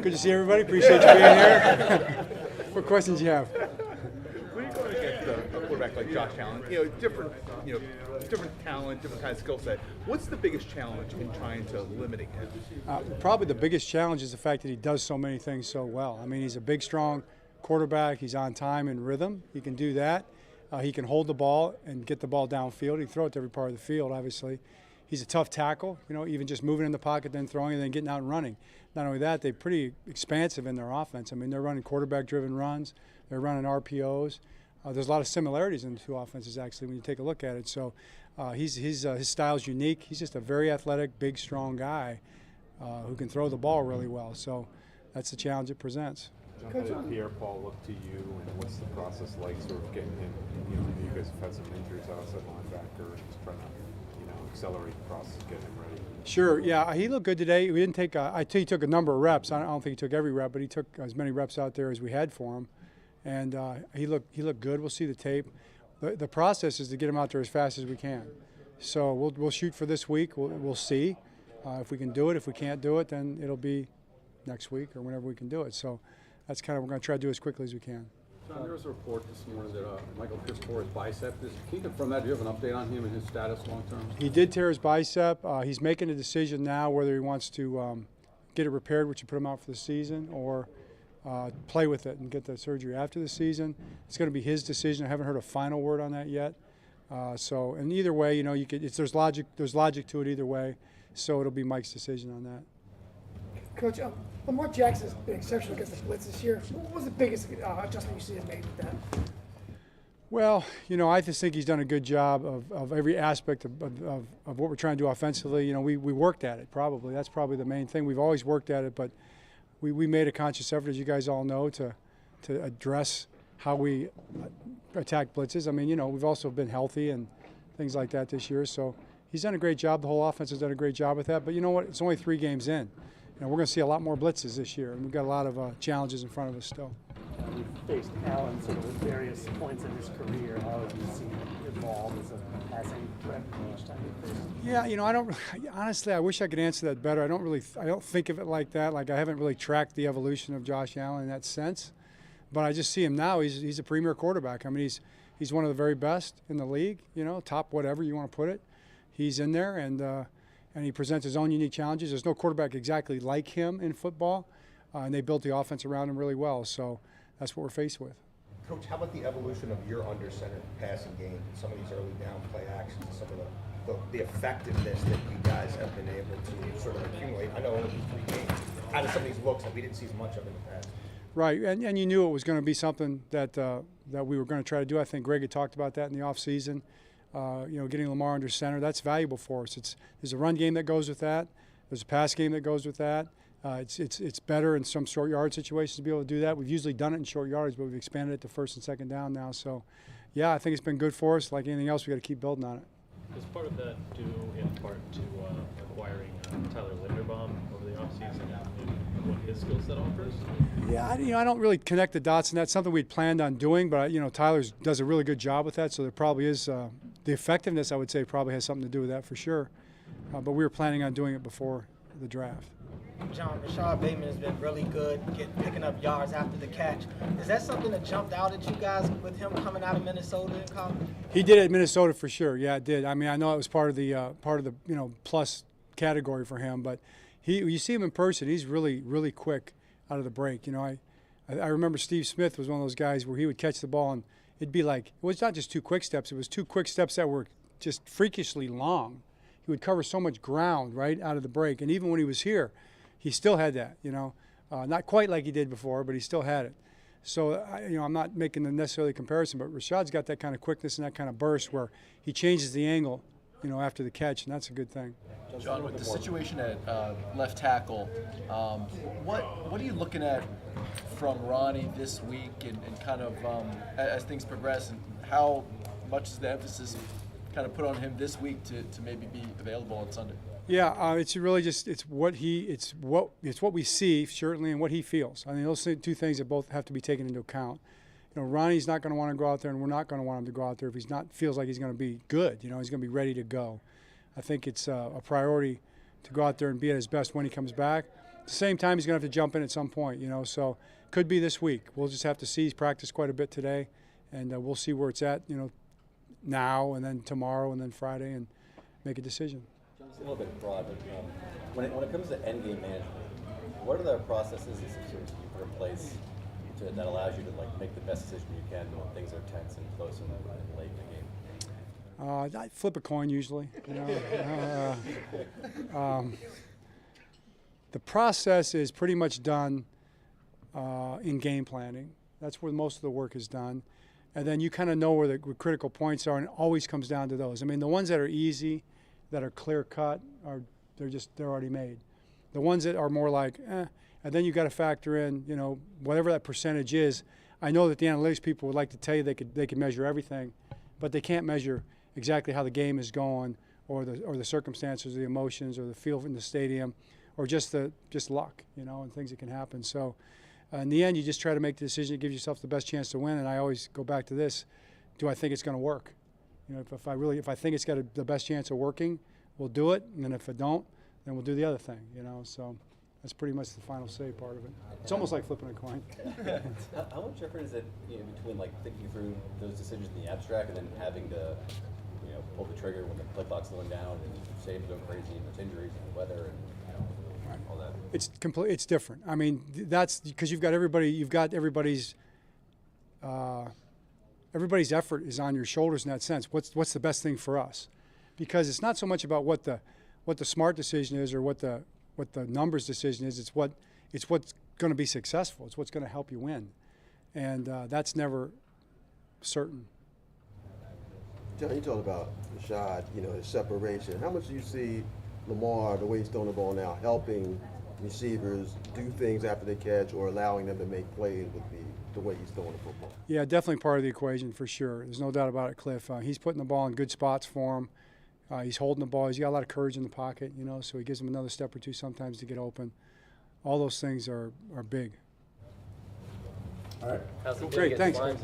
Good to see everybody. Appreciate you being here. What questions you have? When you're going against a quarterback like Josh Allen, different talent, different kind of skill set, what's the biggest challenge in trying to limit him? Probably the biggest challenge is the fact that he does so many things so well. I mean, he's a big, strong quarterback. He's on time and rhythm. He can do that. He can hold the ball and get the ball downfield. He can throw it to every part of the field, obviously. He's a tough tackle, even just moving in the pocket, then throwing, and then getting out and running. Not only that, they're pretty expansive in their offense. I mean, they're running quarterback-driven runs. They're running RPOs. There's a lot of similarities in the two offenses, actually, when you take a look at it. So his style is unique. He's just a very athletic, big, strong guy who can throw the ball really well. So that's the challenge it presents. How did Pierre-Paul look to you, and what's the process like sort of getting him, you guys have had some injuries outside linebacker and just trying to, accelerate the process, get him ready? Sure, yeah, he looked good today. We didn't take, he took a number of reps. I don't think he took every rep, but he took as many reps out there as we had for him. And he looked good. We'll see the tape. The process is to get him out there as fast as we can. So we'll shoot for this week. We'll see if we can do it. If we can't do it, then it'll be next week or whenever we can do it. So that's kind of, we're going to try to do it as quickly as we can. John, there was a report this morning that Michael Pierce tore his bicep. Can you confirm that? Do you have an update on him and his status long term? He did tear his bicep. He's making a decision now whether he wants to get it repaired, which would put him out for the season, or play with it and get the surgery after the season. It's going to be his decision. I haven't heard a final word on that yet. And either way, there's logic to it either way. So it'll be Mike's decision on that. Coach, Lamar Jackson's been exceptional against the blitz this year. What was the biggest adjustment you see him make with that? Well, I just think he's done a good job of every aspect of what we're trying to do offensively. We worked at it probably. That's probably the main thing. We've always worked at it, but we made a conscious effort, as you guys all know, to address how we attack blitzes. I mean, we've also been healthy and things like that this year. So he's done a great job. The whole offense has done a great job with that. But you know what? It's only 3 games in. We're going to see a lot more blitzes this year, and we've got a lot of challenges in front of us still. We've faced Allen sort of at various points in his career. How have you seen him evolve as a passing threat each time you face him? Yeah, I don't honestly. I wish I could answer that better. I don't think of it like that. Like I haven't really tracked the evolution of Josh Allen in that sense. But I just see him now. He's a premier quarterback. I mean, he's one of the very best in the league. Top whatever you want to put it. He's in there, and he presents his own unique challenges. There's no quarterback exactly like him in football, and they built the offense around him really well. So that's what we're faced with. Coach, how about the evolution of your under-center passing game, some of these early down play actions, some of the effectiveness that you guys have been able to sort of accumulate? I know only 3 games out of some of these looks that we didn't see as much of in the past. Right, and you knew it was going to be something that we were going to try to do. I think Greg had talked about that in the offseason. Getting Lamar under center, that's valuable for us. There's a run game that goes with that. There's a pass game that goes with that. It's better in some short yard situations to be able to do that. We've usually done it in short yards, but we've expanded it to first and second down now. So, yeah, I think it's been good for us. Like anything else, we got to keep building on it. Is part of that due in part to acquiring Tyler Linderbaum over the offseason and what his skill set offers? Yeah, I don't really connect the dots, and that's something we'd planned on doing. But Tyler does a really good job with that, so there probably is the effectiveness. I would say probably has something to do with that for sure. But we were planning on doing it before the draft. John, Rashad Bateman has been really good picking up yards after the catch. Is that something that jumped out at you guys with him coming out of Minnesota in college? He did at Minnesota for sure. Yeah, it did. I mean, I know it was part of the plus category for him, but you see him in person. He's really, really quick out of the break. I remember Steve Smith was one of those guys where he would catch the ball and it'd be like, it was not just 2 quick steps. It was 2 quick steps that were just freakishly long. He would cover so much ground right out of the break. And even when he was here, he still had that, not quite like he did before, but he still had it. So, I'm not making the necessarily comparison, but Rashad's got that kind of quickness and that kind of burst where he changes the angle, after the catch, and that's a good thing. John, with the situation at left tackle, what are you looking at from Ronnie this week and kind of as things progress, and how much is the emphasis kind of put on him this week to maybe be available on Sunday? Yeah, it's really just it's what we see certainly and what he feels. I mean, those 2 things that both have to be taken into account. Ronnie's not going to want to go out there, and we're not going to want him to go out there if feels like he's going to be good. He's going to be ready to go. I think it's a priority to go out there and be at his best when he comes back. at the same time, he's going to have to jump in at some point, you know. So could be this week. We'll just have to see. He's practiced quite a bit today, and we'll see where it's at, you know, now and then tomorrow and then Friday, and make a decision. John, it's a little bit broad, but when it comes to end game management, what are the processes and systems you put in place that allows you to make the best decision you can when things are tense and close and late in the game? I flip a coin usually. You know, the process is pretty much done in game planning. That's where most of the work is done, and then you kind of know where the critical points are, and it always comes down to those. I mean, the ones that are easy, that are clear cut, they're already made. The ones that are more like, and then you got to factor in, you know, whatever that percentage is. I know that the analytics people would like to tell you they could measure everything, but they can't measure exactly how the game is going, or the circumstances, or the emotions, or the feel in the stadium, or just luck, you know, and things that can happen. So in the end, you just try to make the decision that gives yourself the best chance to win. And I always go back to this: do I think it's going to work? You know, if I think it's got the best chance of working, we'll do it. And then if it don't, then we'll do the other thing. You know, so that's pretty much the final say part of it. It's almost like flipping a coin. How much effort is it between thinking through those decisions in the abstract and then having to pull the trigger when the play clock's slowing down and saves go crazy and there's injuries and the weather and all that? It's different. I mean, that's because you've got everybody's effort is on your shoulders in that sense. What's the best thing for us? Because it's not so much about what the smart decision is or what the numbers decision is. It's what's going to be successful. It's what's going to help you win, and that's never certain. John, you talked about Rashad, his separation. How much do you see Lamar, the way he's throwing the ball now, helping receivers do things after they catch or allowing them to make plays with the way he's throwing the football? Yeah, definitely part of the equation for sure. There's no doubt about it, Cliff. He's putting the ball in good spots for him. He's holding the ball. He's got a lot of courage in the pocket, so he gives him another step or two sometimes to get open. All those things are big. All right. How's it Great, thanks. John?